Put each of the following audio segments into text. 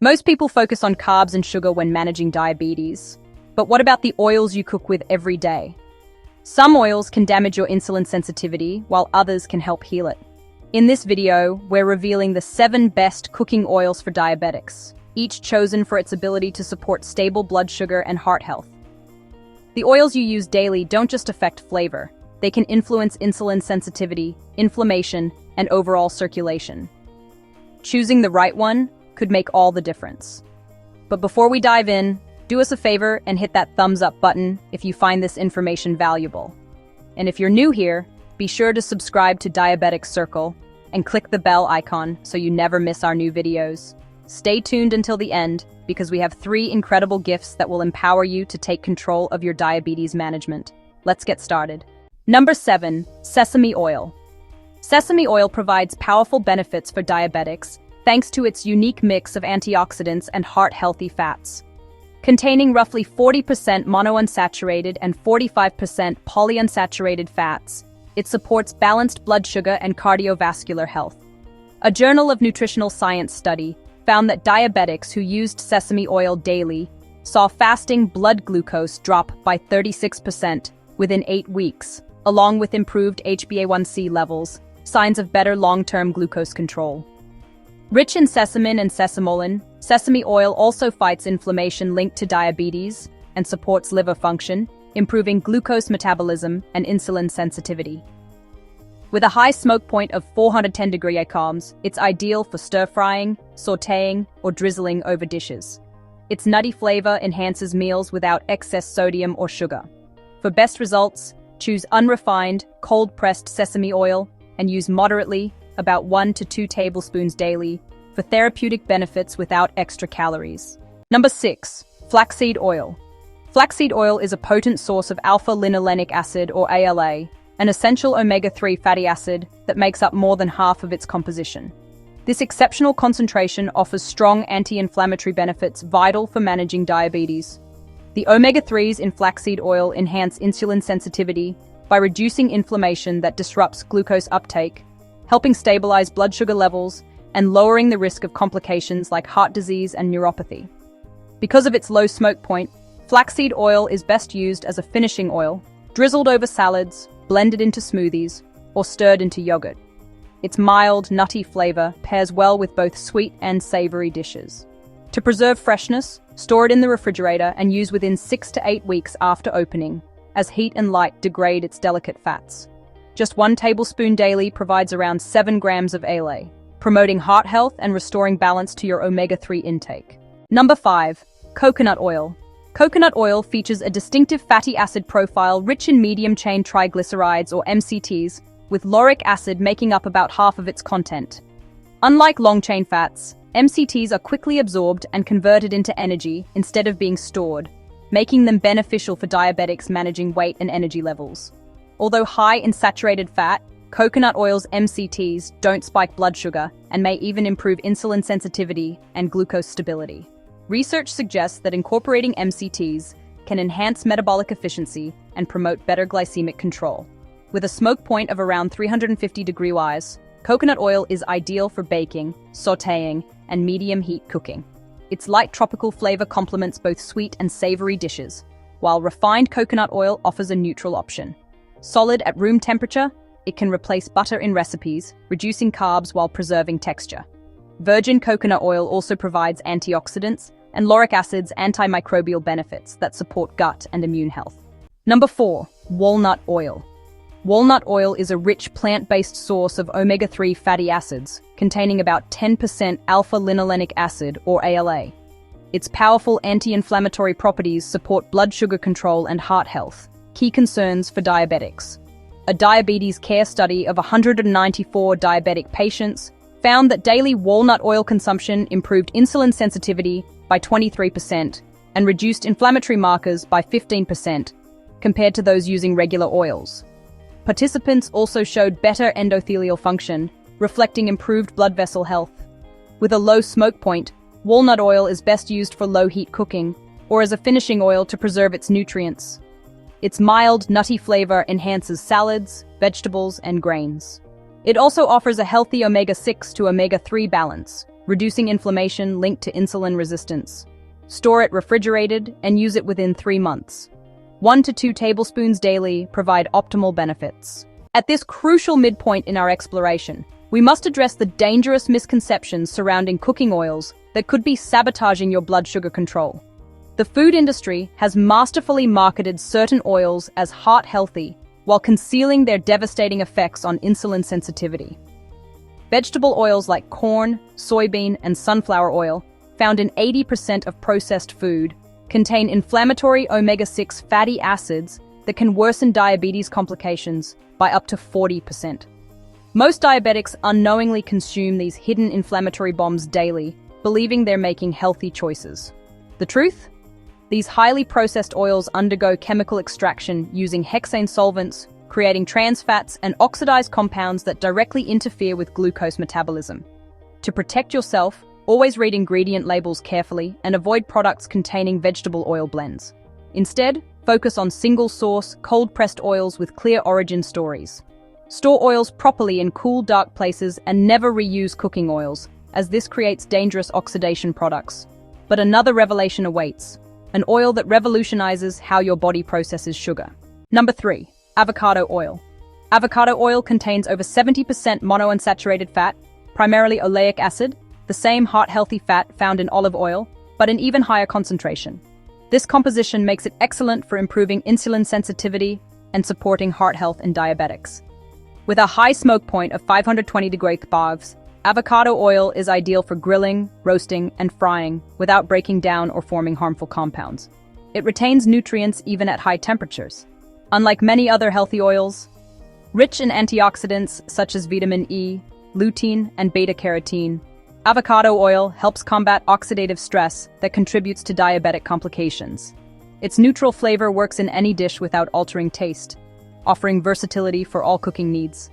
Most people focus on carbs and sugar when managing diabetes. But what about the oils you cook with every day? Some oils can damage your insulin sensitivity, while others can help heal it. In this video, we're revealing the 7 best cooking oils for diabetics, each chosen for its ability to support stable blood sugar and heart health. The oils you use daily don't just affect flavor. They can influence insulin sensitivity, inflammation, and overall circulation. Choosing the right one could make all the difference. But before we dive in, do us a favor and hit that thumbs up button if you find this information valuable. And if you're new here, be sure to subscribe to Diabetic Circle and click the bell icon so you never miss our new videos. Stay tuned until the end because we have 3 incredible gifts that will empower you to take control of your diabetes management. Let's get started. Number 7, sesame oil. Sesame oil provides powerful benefits for diabetics thanks to its unique mix of antioxidants and heart-healthy fats. Containing roughly 40% monounsaturated and 45% polyunsaturated fats, it supports balanced blood sugar and cardiovascular health. A Journal of Nutritional Science study found that diabetics who used sesame oil daily saw fasting blood glucose drop by 36% within 8 weeks, along with improved HbA1c levels, signs of better long-term glucose control. Rich in sesamin and sesamolin, sesame oil also fights inflammation linked to diabetes and supports liver function, improving glucose metabolism and insulin sensitivity. With a high smoke point of 410 degrees Celsius, it's ideal for stir-frying, sautéing, or drizzling over dishes. Its nutty flavor enhances meals without excess sodium or sugar. For best results, choose unrefined, cold-pressed sesame oil and use moderately, about 1 to 2 tablespoons daily, for therapeutic benefits without extra calories. Number 6, flaxseed oil. Flaxseed oil is a potent source of alpha-linolenic acid, or ALA, an essential omega-3 fatty acid that makes up more than half of its composition. This exceptional concentration offers strong anti-inflammatory benefits vital for managing diabetes. The omega-3s in flaxseed oil enhance insulin sensitivity by reducing inflammation that disrupts glucose uptake, helping stabilize blood sugar levels and lowering the risk of complications like heart disease and neuropathy. Because of its low smoke point, flaxseed oil is best used as a finishing oil, drizzled over salads, blended into smoothies, or stirred into yogurt. Its mild, nutty flavor pairs well with both sweet and savory dishes. To preserve freshness, store it in the refrigerator and use within 6 to 8 weeks after opening, as heat and light degrade its delicate fats. Just 1 tablespoon daily provides around 7 grams of ALA, promoting heart health and restoring balance to your omega-3 intake. Number 5, coconut oil. Coconut oil features a distinctive fatty acid profile rich in medium-chain triglycerides, or MCTs, with lauric acid making up about half of its content. Unlike long-chain fats, MCTs are quickly absorbed and converted into energy instead of being stored, making them beneficial for diabetics managing weight and energy levels. Although high in saturated fat, coconut oil's MCTs don't spike blood sugar and may even improve insulin sensitivity and glucose stability. Research suggests that incorporating MCTs can enhance metabolic efficiency and promote better glycemic control. With a smoke point of around 350 degrees Celsius, coconut oil is ideal for baking, sautéing, and medium-heat cooking. Its light tropical flavor complements both sweet and savory dishes, while refined coconut oil offers a neutral option. Solid at room temperature, it can replace butter in recipes, reducing carbs while preserving texture. Virgin coconut oil also provides antioxidants and lauric acid's antimicrobial benefits that support gut and immune health. Number 4, walnut oil. Walnut oil is a rich plant-based source of omega-3 fatty acids, containing about 10% alpha-linolenic acid, or ALA. Its powerful anti-inflammatory properties support blood sugar control and heart health, key concerns for diabetics. A diabetes care study of 194 diabetic patients found that daily walnut oil consumption improved insulin sensitivity by 23% and reduced inflammatory markers by 15% compared to those using regular oils. Participants also showed better endothelial function, reflecting improved blood vessel health. With a low smoke point, walnut oil is best used for low-heat cooking or as a finishing oil to preserve its nutrients. Its mild, nutty flavor enhances salads, vegetables, and grains. It also offers a healthy omega-6 to omega-3 balance, reducing inflammation linked to insulin resistance. Store it refrigerated and use it within 3 months. 1 to 2 tablespoons daily provide optimal benefits. At this crucial midpoint in our exploration, we must address the dangerous misconceptions surrounding cooking oils that could be sabotaging your blood sugar control. The food industry has masterfully marketed certain oils as heart-healthy while concealing their devastating effects on insulin sensitivity. Vegetable oils like corn, soybean, and sunflower oil, found in 80% of processed food, contain inflammatory omega-6 fatty acids that can worsen diabetes complications by up to 40%. Most diabetics unknowingly consume these hidden inflammatory bombs daily, believing they're making healthy choices. The truth? These highly processed oils undergo chemical extraction using hexane solvents, creating trans fats and oxidized compounds that directly interfere with glucose metabolism. To protect yourself, always read ingredient labels carefully and avoid products containing vegetable oil blends. Instead, focus on single-source, cold-pressed oils with clear origin stories. Store oils properly in cool, dark places and never reuse cooking oils, as this creates dangerous oxidation products. But another revelation awaits: an oil that revolutionizes how your body processes sugar. Number 3. Avocado oil. Avocado oil contains over 70% monounsaturated fat, primarily oleic acid, the same heart-healthy fat found in olive oil, but in even higher concentration. This composition makes it excellent for improving insulin sensitivity and supporting heart health in diabetics. With a high smoke point of 520 degrees Celsius, avocado oil is ideal for grilling, roasting, and frying without breaking down or forming harmful compounds. It retains nutrients even at high temperatures. Unlike many other healthy oils, rich in antioxidants such as vitamin E, lutein, and beta-carotene, avocado oil helps combat oxidative stress that contributes to diabetic complications. Its neutral flavor works in any dish without altering taste, offering versatility for all cooking needs.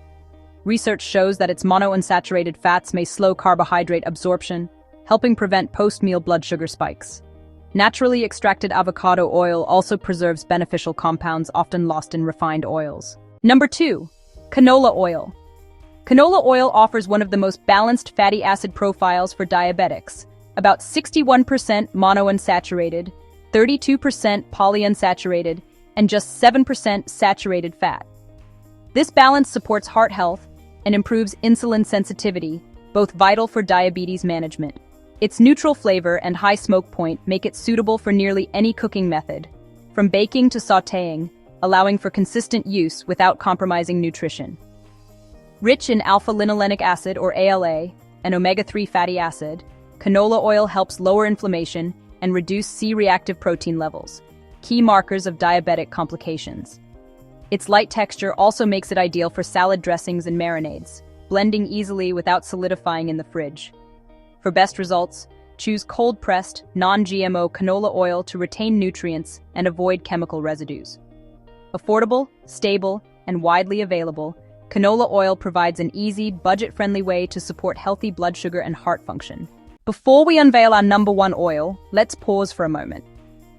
Research shows that its monounsaturated fats may slow carbohydrate absorption, helping prevent post-meal blood sugar spikes. Naturally extracted avocado oil also preserves beneficial compounds often lost in refined oils. Number 2. Canola oil. Canola oil offers one of the most balanced fatty acid profiles for diabetics, about 61% monounsaturated, 32% polyunsaturated, and just 7% saturated fat. This balance supports heart health and improves insulin sensitivity, both vital for diabetes management. Its neutral flavor and high smoke point make it suitable for nearly any cooking method, from baking to sautéing, allowing for consistent use without compromising nutrition. Rich in alpha-linolenic acid, or ALA, and omega-3 fatty acid, canola oil helps lower inflammation and reduce C-reactive protein levels, key markers of diabetic complications. Its light texture also makes it ideal for salad dressings and marinades, blending easily without solidifying in the fridge. For best results, choose cold-pressed, non-GMO canola oil to retain nutrients and avoid chemical residues. Affordable, stable, and widely available, canola oil provides an easy, budget-friendly way to support healthy blood sugar and heart function. Before we unveil our number 1 oil, let's pause for a moment.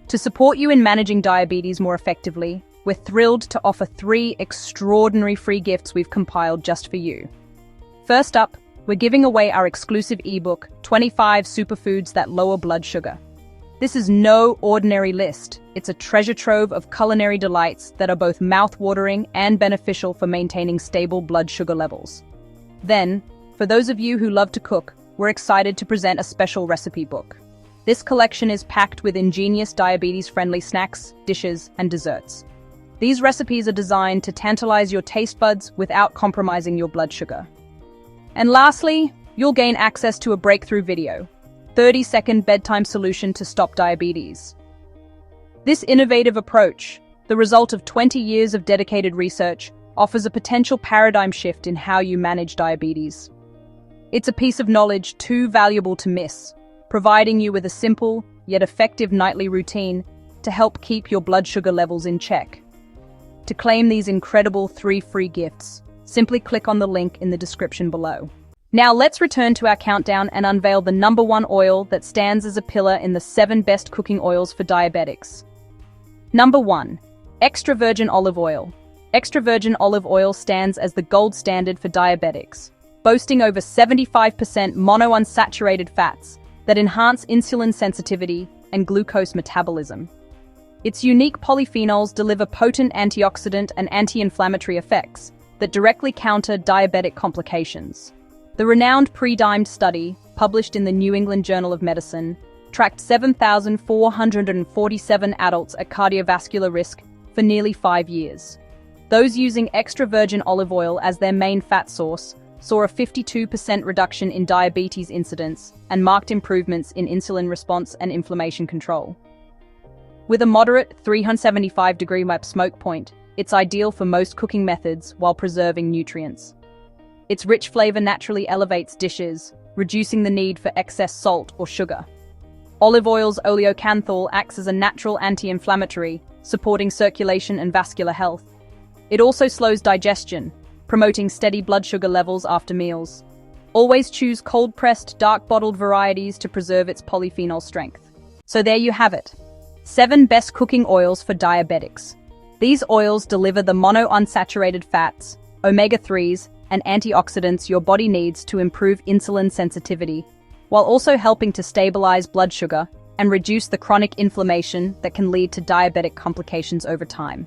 To support you in managing diabetes more effectively, we're thrilled to offer 3 extraordinary free gifts we've compiled just for you. First up, we're giving away our exclusive ebook, 25 Superfoods That Lower Blood Sugar. This is no ordinary list. It's a treasure trove of culinary delights that are both mouth-watering and beneficial for maintaining stable blood sugar levels. Then, for those of you who love to cook, we're excited to present a special recipe book. This collection is packed with ingenious diabetes-friendly snacks, dishes, and desserts. These recipes are designed to tantalize your taste buds without compromising your blood sugar. And lastly, you'll gain access to a breakthrough video, 30-second bedtime solution to stop diabetes. This innovative approach, the result of 20 years of dedicated research, offers a potential paradigm shift in how you manage diabetes. It's a piece of knowledge too valuable to miss, providing you with a simple, yet effective nightly routine to help keep your blood sugar levels in check. To claim these incredible 3 free gifts, simply click on the link in the description below. Now let's return to our countdown and unveil the number 1 oil that stands as a pillar in the 7 best cooking oils for diabetics. Number 1. Extra virgin olive oil. Extra virgin olive oil stands as the gold standard for diabetics. boasting over 75% monounsaturated fats that enhance insulin sensitivity and glucose metabolism. Its unique polyphenols deliver potent antioxidant and anti-inflammatory effects that directly counter diabetic complications. The renowned pre-dimed study, published in the New England Journal of Medicine, tracked 7,447 adults at cardiovascular risk for nearly 5 years. Those using extra virgin olive oil as their main fat source saw a 52% reduction in diabetes incidence and marked improvements in insulin response and inflammation control. With a moderate 375-degree smoke point, it's ideal for most cooking methods while preserving nutrients. Its rich flavor naturally elevates dishes, reducing the need for excess salt or sugar. Olive oil's oleocanthal acts as a natural anti-inflammatory, supporting circulation and vascular health. It also slows digestion, promoting steady blood sugar levels after meals. Always choose cold-pressed, dark-bottled varieties to preserve its polyphenol strength. So there you have it. 7 best cooking oils for diabetics. These oils deliver the monounsaturated fats, omega-3s, and antioxidants your body needs to improve insulin sensitivity, while also helping to stabilize blood sugar and reduce the chronic inflammation that can lead to diabetic complications over time.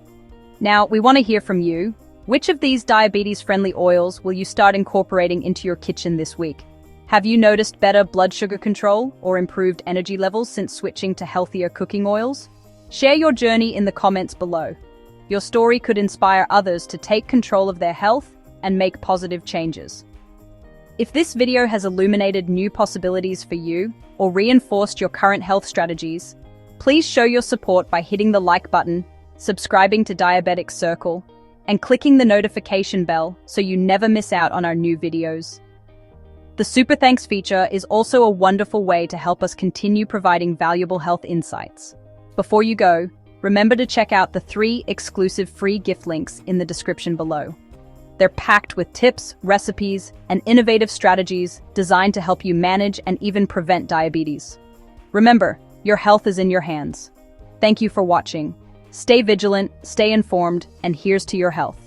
Now, we want to hear from you. Which of these diabetes-friendly oils will you start incorporating into your kitchen this week? Have you noticed better blood sugar control or improved energy levels since switching to healthier cooking oils? Share your journey in the comments below. Your story could inspire others to take control of their health and make positive changes. If this video has illuminated new possibilities for you or reinforced your current health strategies, please show your support by hitting the like button, subscribing to Diabetic Circle, and clicking the notification bell so you never miss out on our new videos. The Super Thanks feature is also a wonderful way to help us continue providing valuable health insights. Before you go, remember to check out the 3 exclusive free gift links in the description below. They're packed with tips, recipes, and innovative strategies designed to help you manage and even prevent diabetes. Remember, your health is in your hands. Thank you for watching. Stay vigilant, stay informed, and here's to your health.